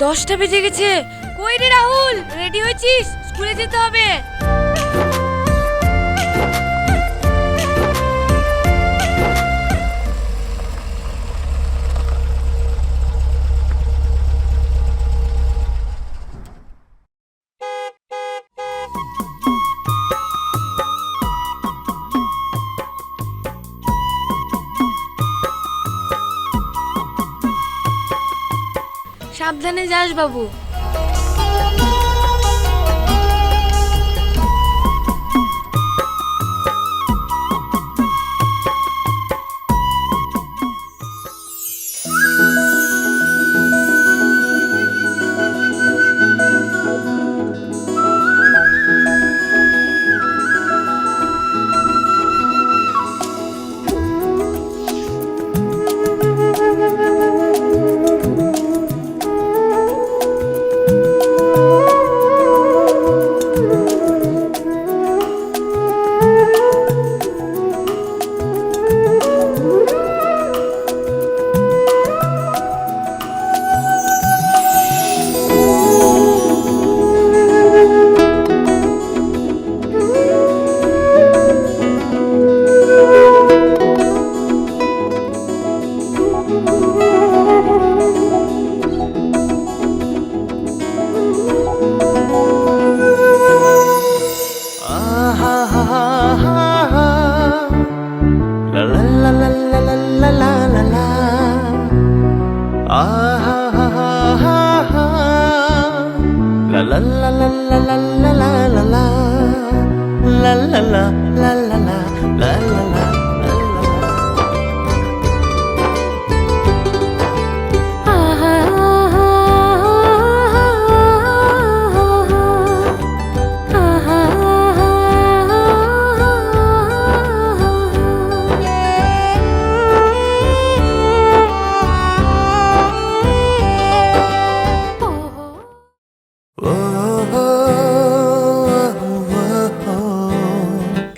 10টা বেজে গেছে। কই রে রাহুল, রেডি হয়েছিস? স্কুলে যেতে হবে। সাবধানে যাস বাবু।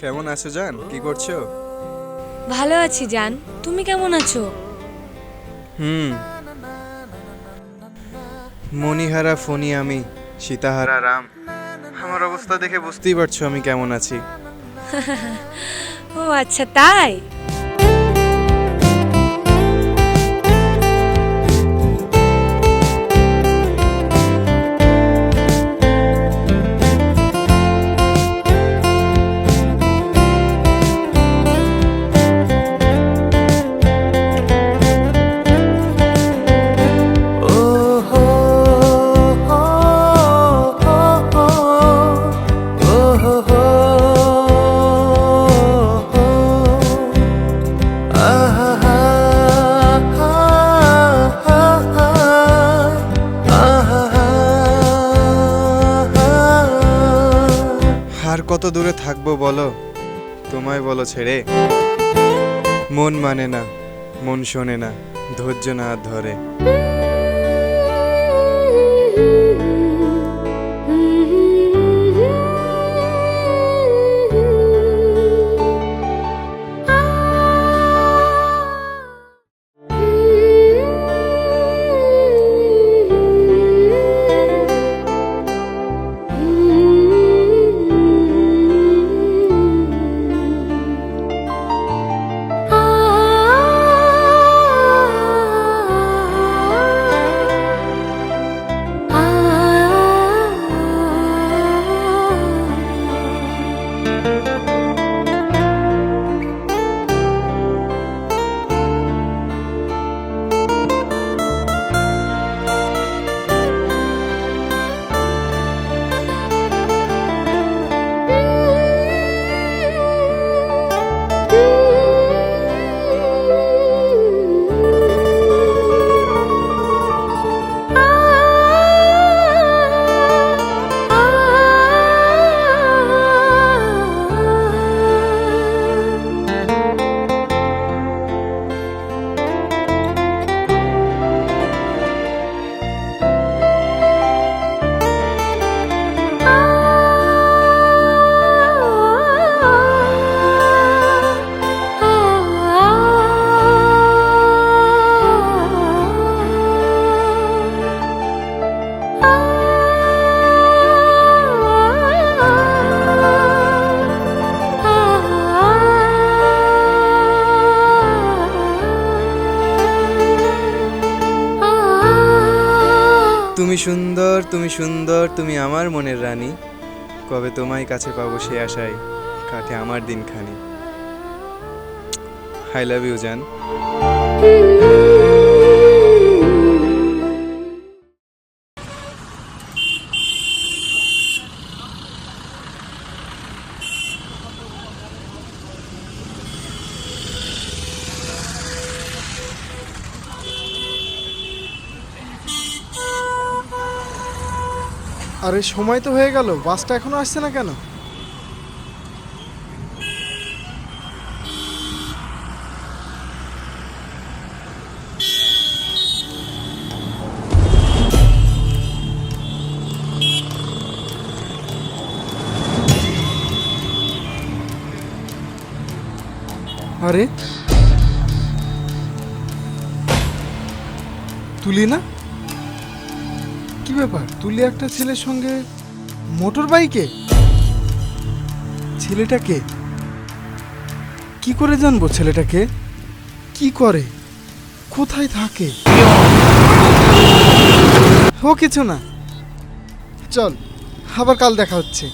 কেমন আছো জান? কি করছো? ভালো আছি জান, তুমি কেমন আছো? মণিহারা ফণি আমি, সীতাহারা রাম। আমার অবস্থা দেখে বুঝতেই পারছো আমি কেমন আছি। ও আচ্ছা, তাই? আর কত দূরে থাকবো বলো, তোমায় বলো ছেড়ে। মন মানে না, মন শোনে না, ধৈর্য না ধরে। তুমি সুন্দর, তুমি সুন্দর, তুমি আমার মনের রানী। কবে তোমায় কাছে পাবো সে আশায় কাটে আমার দিনখানি। আই লাভ ইউ জান। আরে সময় তো হয়ে গেল, বাসটা এখনো আসছে না কেন? আরে তুলি না? কি ব্যাপার, তুলি একটা ছেলের সঙ্গে মোটর বাইকে? ছেলেটাকে কি করে জানবো? ছেলেটাকে কি করে, কোথায় থাকে? ও কিছু না, চল আবার কাল দেখা হচ্ছে।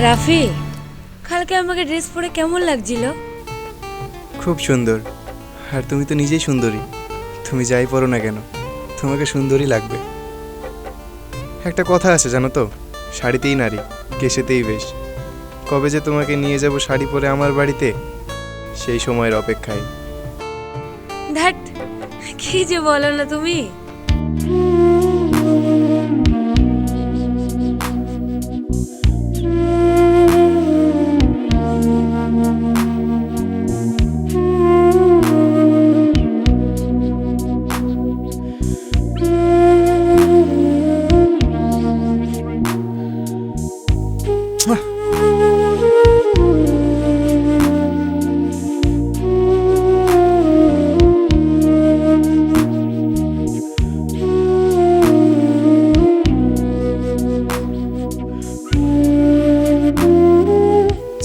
রাফি, কালকে আমাকে ড্রেস পরে কেমন লাগছিল? খুব সুন্দর। আর তুমি তো নিজেই সুন্দরী। তুমি যাই পরো না কেন, তোমাকে সুন্দরই লাগবে। একটা কথা আছে জানো তো, শাড়িতেই নারী, কেশেতেই বেশ। কবে যে তোমাকে নিয়ে যাব শাড়ি পরে আমার বাড়িতে, সেই সময়ের অপেক্ষায়। ধ্যাট, কি যে বলো না তুমি।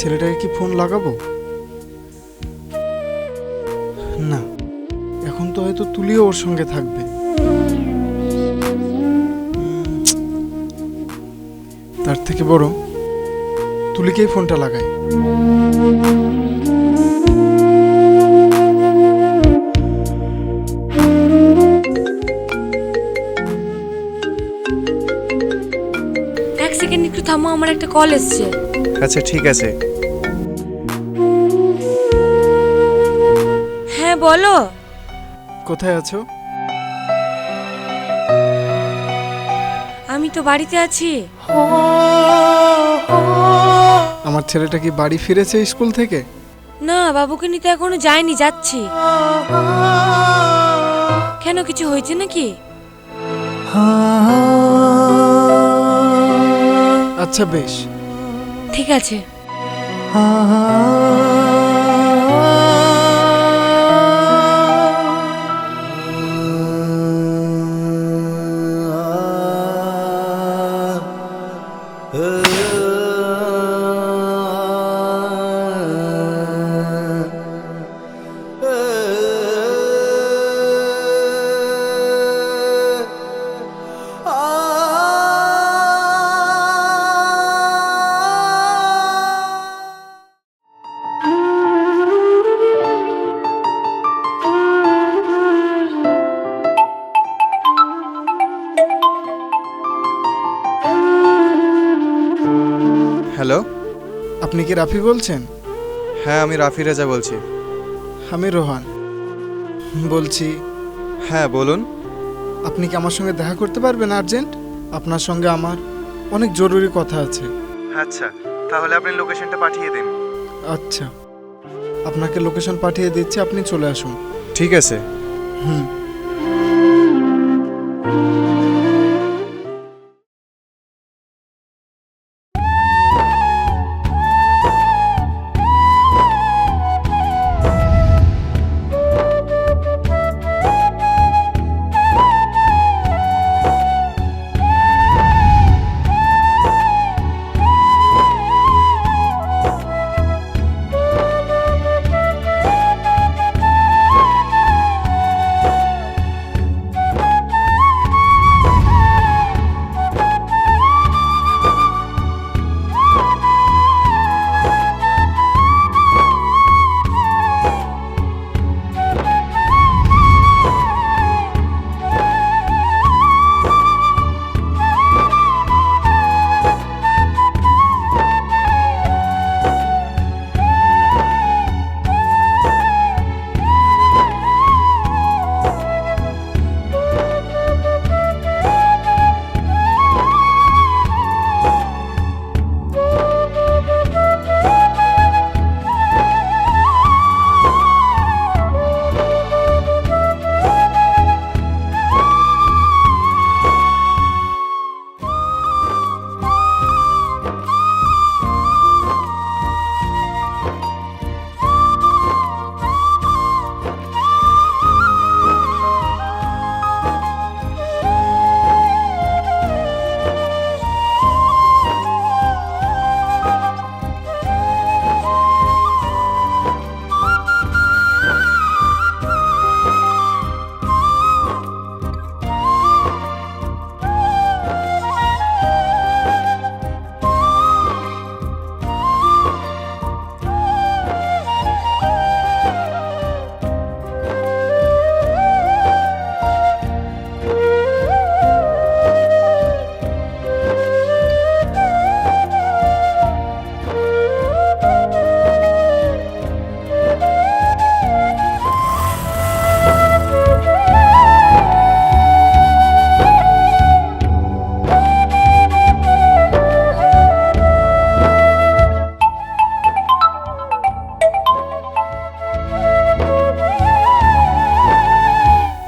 ছেলেটাকে কি ফোন লাগাবো? না, এখন তো হয়তো তুলিও ওর সঙ্গে থাকবে। তার থেকে বড় তুলিকেই ফোনটা লাগাই। এক সেকেন্ড একটু থামো, আমার একটা কল এসছে। আচ্ছা ঠিক আছে। হ্যাঁ বলো। কোথায় আছো? আমি তো বাড়িতে আছি। আমার ছেলেটা কি বাড়ি ফিরেছে স্কুল থেকে? না, বাবুকে নিতে এখনো যাইনি, যাচ্ছি। কেন, কিছু হয়েছে নাকি? আচ্ছা বেশ, ঠিক আছে। হ্যালো, আপনি কি রাফি বলছেন? হ্যাঁ আমি রাফি রাজা বলছি। আমি রোহান বলছি। হ্যাঁ বলুন। আপনি কি আমার সঙ্গে দেখা করতে পারবেন আর্জেন্ট? আপনার সঙ্গে আমার অনেক জরুরি কথা আছে। আচ্ছা, তাহলে আপনি লোকেশনটা পাঠিয়ে দিন। আচ্ছা, আপনাকে লোকেশন পাঠিয়ে দিচ্ছি, আপনি চলে আসুন। ঠিক আছে। হুম।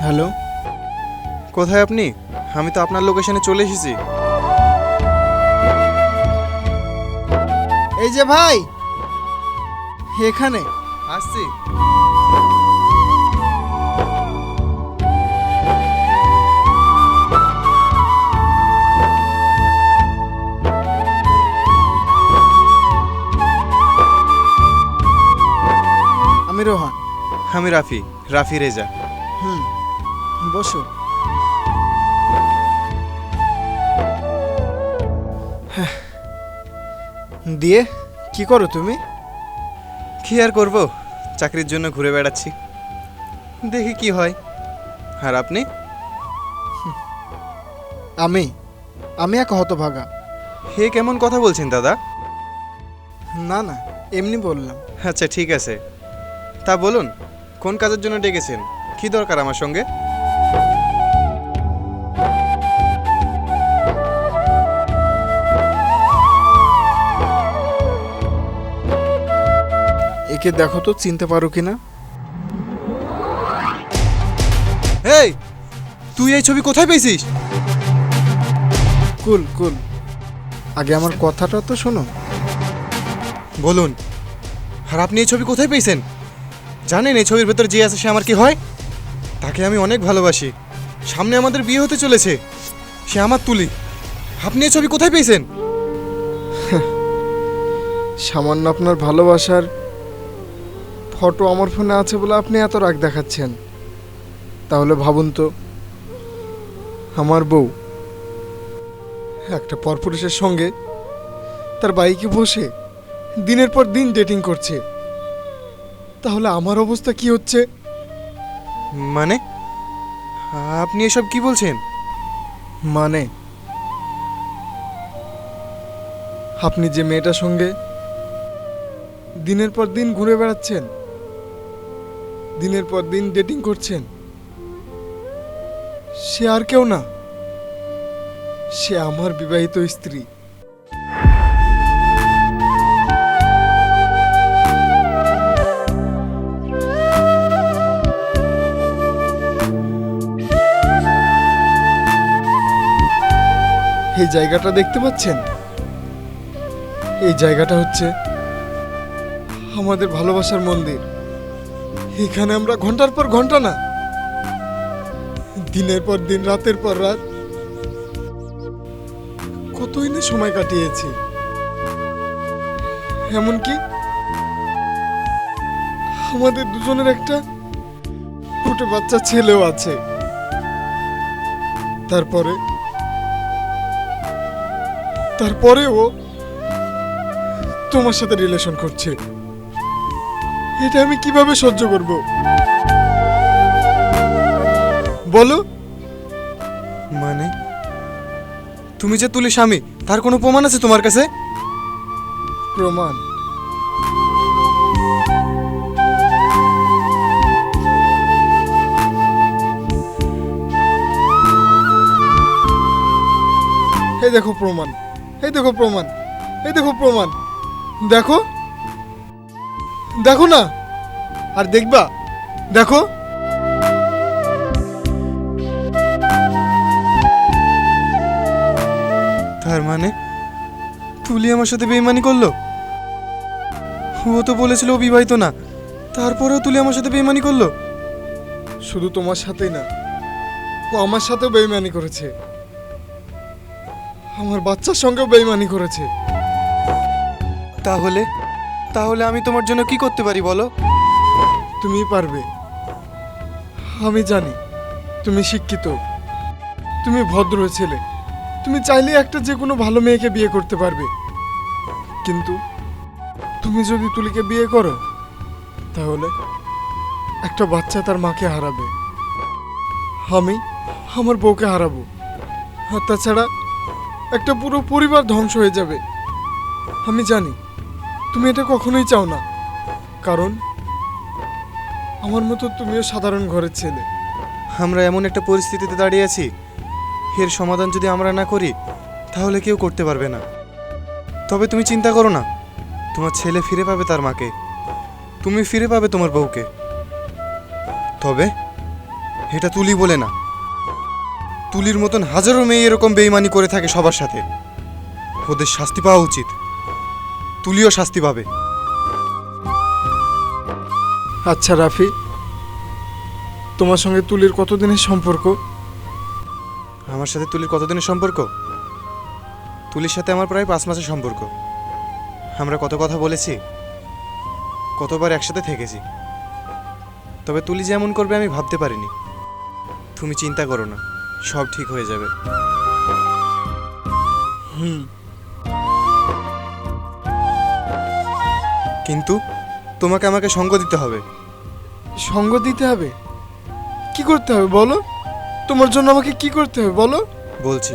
হ্যালো, কোথায় আপনি? আমি তো আপনার লোকেশনে চলে এসেছি। এই যে ভাই, এখানে। আসছি। আমি রোহান। আমি রাফি, রাফি রেজা। হুম, বসো। হ্যাঁ, দিয়ে কি করো তুমি? কি আর করব, চাকরির জন্য ঘুরে বেড়াচ্ছি, দেখি কি হয়। আর আপনি? আমি এক হতভাগা। হে, কেমন কথা বলছেন দাদা? না না, এমনি বললাম। আচ্ছা ঠিক আছে, তা বলুন কোন কাজের জন্য ডেকেছেন? কি দরকার আমার সঙ্গে? একে দেখো তো, চিনতে পারো কিনা? এই, তুই এই ছবি কোথায় পেয়েছিস? কুল কুল, আগে আমার কথাটা তো শোনো। বলুন, আর আপনি এই ছবি কোথায় পেয়েছেন? জানেন এই ছবির ভেতর যে আছে সে আমার কি হয়? তাকে আমি অনেক ভালোবাসি, সামনে আমাদের বিয়ে হতে চলেছে, সে আমার তুলি। আপনি এই ছবি কোথায় পেয়েছেন? সামান্য আপনার ভালোবাসার ফটো আমার ফোনে আছে বলে আপনি এত রাগ দেখাচ্ছেন। তাহলে ভাবুন তো, আমার বউ একটা পরপুরুষের সঙ্গে তার বাইকে বসে দিনের পর দিন ডেটিং করছে, তাহলে আমার অবস্থা কি হচ্ছে? মানে আপনি এসব কি বলছেন? মানে আপনি যে মেয়েটার সঙ্গে দিনের পর দিন ঘুরে বেড়াচ্ছেন, দিনের পর দিন ডেটিং করছেন, সে আর কেউ না, সে আমার বিবাহিত স্ত্রী। এই জায়গাটা দেখতে পাচ্ছেন? এই জায়গাটা হচ্ছে আমাদের ভালোবাসার মন্দির। এখানে আমরা ঘন্টার পর ঘন্টা না, দিনের পর দিন, রাতের পর রাত কতই না সময় কাটিয়েছি। এমনকি আমাদের দুজনের একটা ছোট বাচ্চা ছেলেও আছে। তারপরেও তোমার সাথে রিলেশন করছে। এটা আমি কিভাবে সহ্য করব বলো? মানে তুমি যে তুলি স্বামী, তার কোনো প্রমাণ আছে তোমার কাছে? প্রমাণ? এই দেখো প্রমাণ, এই দেখো প্রমাণ, এই দেখো প্রমাণ। দেখো, দেখো না, আর দেখবা? দেখো। তার মানে তুলি আমার সাথে বেইমানি করলো? ও তো বলেছিল ও বিবাহিত না, তারপরেও তুলি আমার সাথে বেইমানি করলো। শুধু তোমার সাথেই না, ও আমার সাথেও বেইমানি করেছে, আমার বাচ্চার সঙ্গেও বেইমানি করেছে। তাহলে তাহলে আমি তোমার জন্য কি করতে পারি বলো? তুমি পারবে, আমি জানি। তুমি শিক্ষিত, তুমি ভদ্র ছেলে, তুমি চাইলে একটা যে কোনো ভালো মেয়েকে বিয়ে করতে পারবে। কিন্তু তুমি যদি তুলিকে বিয়ে করো, তাহলে একটা বাচ্চা তার মাকে হারাবে, আমি আমার বউকে হারাবো, আর তাছাড়া একটা পুরো পরিবার ধ্বংস হয়ে যাবে। আমি জানি তুমি এটা কখনোই চাও না, কারণ আমার মতো তুমিও সাধারণ ঘরের ছেলে। আমরা এমন একটা পরিস্থিতিতে দাঁড়িয়ে আছি, এর সমাধান যদি আমরা না করি তাহলে কেউ করতে পারবে না। তবে তুমি চিন্তা করো না, তোমার ছেলে ফিরে পাবে তার মাকে, তুমি ফিরে পাবে তোমার বউকে। তবে এটা তুলি বলে না, তুলির মতন হাজারো মেয়ে এরকম বেইমানি করে থাকে সবার সাথে। ওদের শাস্তি পাওয়া উচিত, তুলিও শাস্তি পাবে। আচ্ছা রাফি, তোমার সঙ্গে তুলির কতদিনের সম্পর্ক? আমার সাথে তুলির কতদিনের সম্পর্ক? তুলির সাথে আমার প্রায় 5 মাসের সম্পর্ক। আমরা কত কথা বলেছি, কতবার একসাথে থেকেছি। তবে তুলি যেমন করবে আমি ভাবতে পারিনি। তুমি চিন্তা করো না, সব ঠিক হয়ে যাবে। কিন্তু তোমাকে আমাকে সঙ্গ দিতে হবে। সঙ্গ দিতে হবে? কি করতে হবে বলো? তোমার জন্য আমাকে কি করতে হবে বলো? বলছি,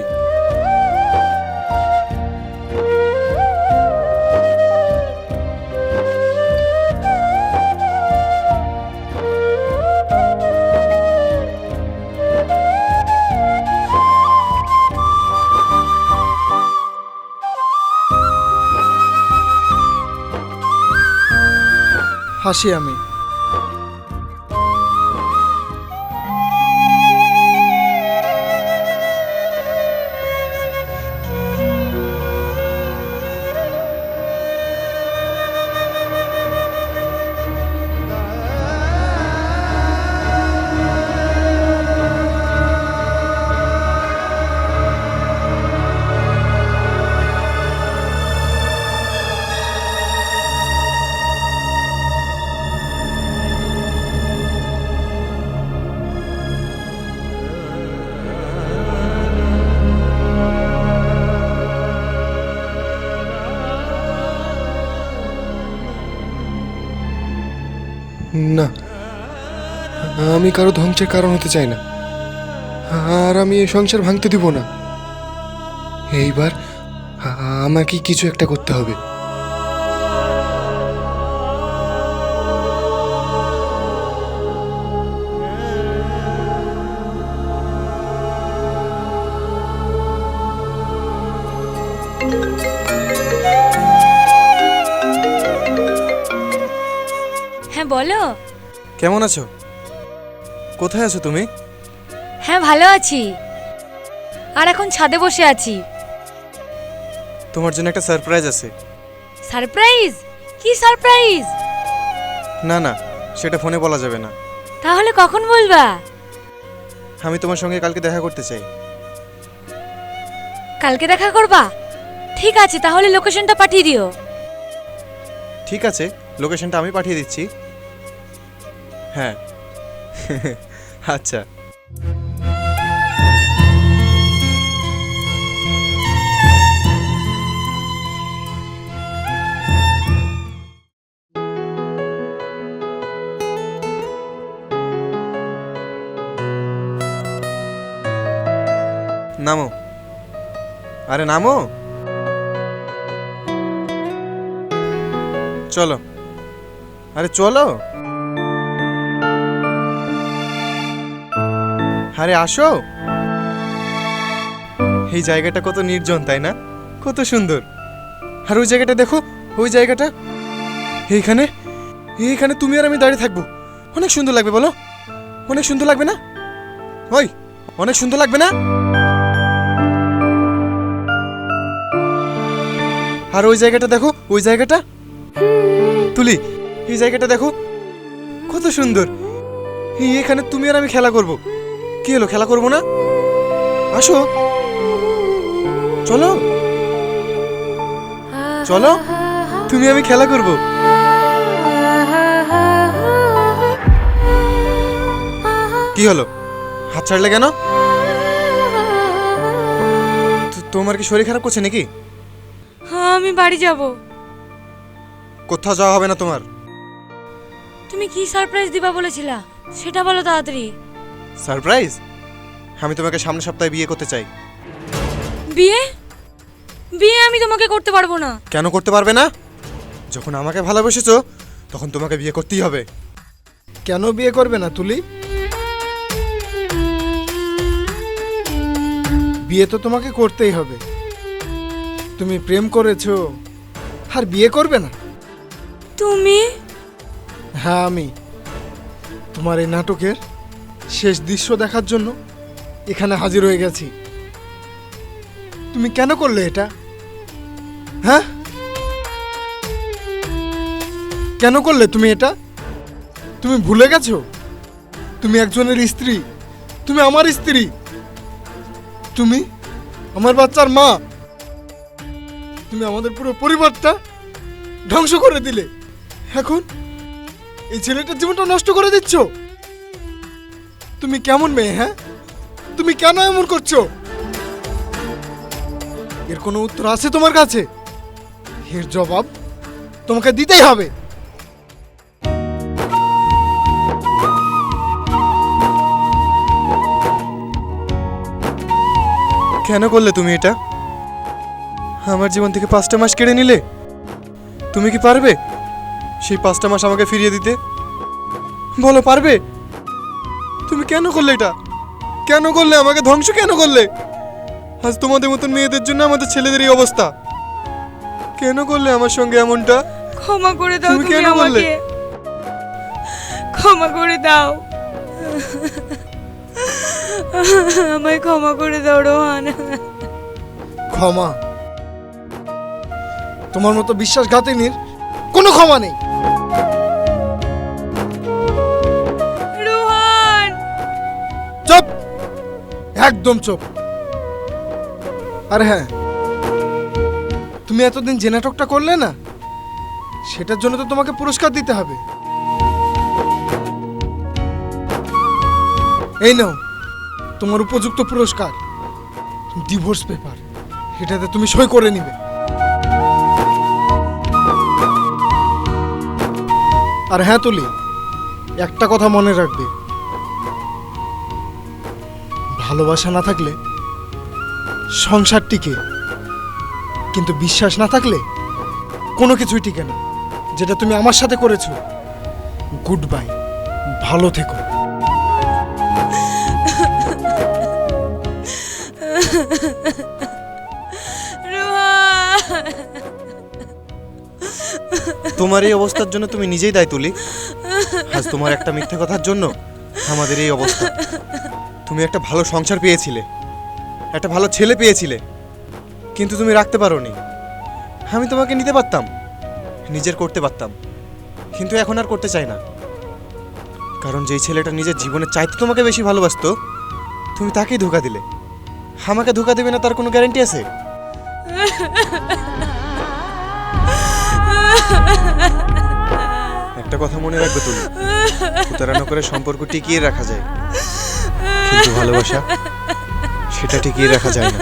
হাসি আমি। না, আমি কারো ধ্বংসের কারণ হতে চাই না, আর আমি এই সংসার ভাঙতে দিব না। এইবার আমাকে কিছু একটা করতে হবে। হ্যাঁ বলো। কেমন আছো? কোথায় আছো তুমি? হ্যাঁ ভালো আছি, আর এখন ছাদে বসে আছি। তোমার জন্য একটা সারপ্রাইজ আছে। সারপ্রাইজ? কি সারপ্রাইজ? না না, সেটা ফোনে বলা যাবে না। তাহলে কখন বলবা? আমি তোমার সঙ্গে কালকে দেখা করতে চাই। কালকে দেখা করবা? ঠিক আছে, তাহলে লোকেশনটা পাঠিয়ে দিও। ঠিক আছে, লোকেশনটা আমি পাঠিয়ে দিচ্ছি। হ্যাঁ। আচ্ছা। নামো, আরে নামো, চলো, আরে চলো, আরে আসো। এই জায়গাটা কত নির্জন, তাই না? কত সুন্দর। আর ওই জায়গাটা দেখো, ওই জায়গাটা, এইখানে এইখানে তুমি আর আমি দাঁড়িয়ে থাকবো। অনেক সুন্দর লাগবে, বলো? অনেক সুন্দর লাগবে না? ওই, অনেক সুন্দর লাগবে না? আর ওই জায়গাটা দেখো, ওই জায়গাটা তুলি, এই জায়গাটা দেখো কত সুন্দর। এখানে তুমি আর আমি খেলা করব। কি হলো, খেলা করব না? আসো, চলো চলো, তুমি আমি খেলা করব। কি হলো, হাত ছাড়লে কেন? তোমার কি শরীর খারাপ করছে নাকি? আমি বাড়ি যাব। কোথাও যাওয়া হবে না তোমার। তুমি কি সারপ্রাইজ দিবা বলেছিলা সেটা বলো তাড়াতাড়ি। সারপ্রাইজ? আমি তোমাকে সামনের সপ্তাহে বিয়ে করতে চাই। বিয়ে? বিয়ে আমি তোমাকে করতে পারবো না। কেন করতে পারবে না? যখন আমাকে ভালোবেসেছো তখন তোমাকে বিয়ে করতেই হবে। কেন বিয়ে করবে না তুলি? বিয়ে তো তোমাকে করতেই হবে। তুমি প্রেম করেছো আর বিয়ে করবে না? তুমি? হ্যাঁ, আমি তোমার এই নাটকের শেষ দৃশ্য দেখার জন্য এখানে হাজির হয়ে গেছি। তুমি কেন করলে এটা? হ্যাঁ, কেন করলে তুমি এটা? তুমি ভুলে গেছো তুমি একজনের স্ত্রী, তুমি আমার স্ত্রী, তুমি আমার বাচ্চার মা। তুমি আমাদের পুরো পরিবারটা ধ্বংস করে দিলে। এখন এই ছেলেটার জীবনটা নষ্ট করে দিচ্ছ। তুমি কেমন মেয়ে? হ্যাঁ, তুমি কেন এমন করছো? এর কোনো উত্তর আছে তোমার কাছে? এর জবাব তোমাকে দিতেই হবে। কেন করলে তুমি এটা? আমার জীবন থেকে 5টা মাস কেড়ে নিলে। তুমি কি পারবে সেই 5টা মাস আমাকে ফিরিয়ে দিতে? বলো, পারবে? তুমি কেন করলে এটা? কেন করলে আমাকে ধ্বংস কেন করলে? আজ তোমাদের মতন মেয়েদের জন্য আমাদের ছেলেদের এই অবস্থা। কেন করলে আমার সঙ্গে এমনটা? ক্ষমা করে দাও তুমি তুমি কেন বললে? আমাকে। ক্ষমা করে দাও, আমায় ক্ষমা করে দাও রোহান। ক্ষমা? তোমার মতো বিশ্বাসঘাতিনীর কোনো ক্ষমা নেই। রোহান! চুপ, একদম চুপ। আর হ্যাঁ, তুমি এতদিন যে নাটকটা করলে না, সেটার জন্য তো তোমাকে পুরস্কার দিতে হবে। এই নাও তোমার উপযুক্ত পুরস্কার, ডিভোর্স পেপার। এটাতে তুমি সই করে নিবে। আর হ্যাঁ তুলি, একটা কথা মনে রাখবে, ভালোবাসা না থাকলে সংসার টিকে, কিন্তু বিশ্বাস না থাকলে কোনো কিছুই টিকে না। যেটা তুমি আমার সাথে করেছো। গুড বাই, ভালো থেকো। রোহান! তোমার এই অবস্থার জন্য তুমি নিজেই দায় তুলি। আজ তোমার একটা মিথ্যে কথার জন্য আমাদের এই অবস্থা। তুমি একটা ভালো সংসার পেয়েছিলে, একটা ভালো ছেলে পেয়েছিলে, কিন্তু তুমি রাখতে পারোনি। আমি তোমাকে নিতে পারতাম, নিজের করতে পারতাম, কিন্তু এখন আর করতে চাই না। কারণ যেই ছেলেটা নিজের জীবনের চাইতে তোমাকে বেশি ভালোবাসতো, তুমি তাকেই ধোঁকা দিলে। আমাকে ধোঁকা দেবে না তার কোনো গ্যারান্টি আছে? একটা কথা মনে রাখবে তুমি, প্রতারণা করে সম্পর্ক টিকিয়ে রাখা যায়, কিন্তু ভালোবাসা সেটা টিকিয়ে রাখা যায় না।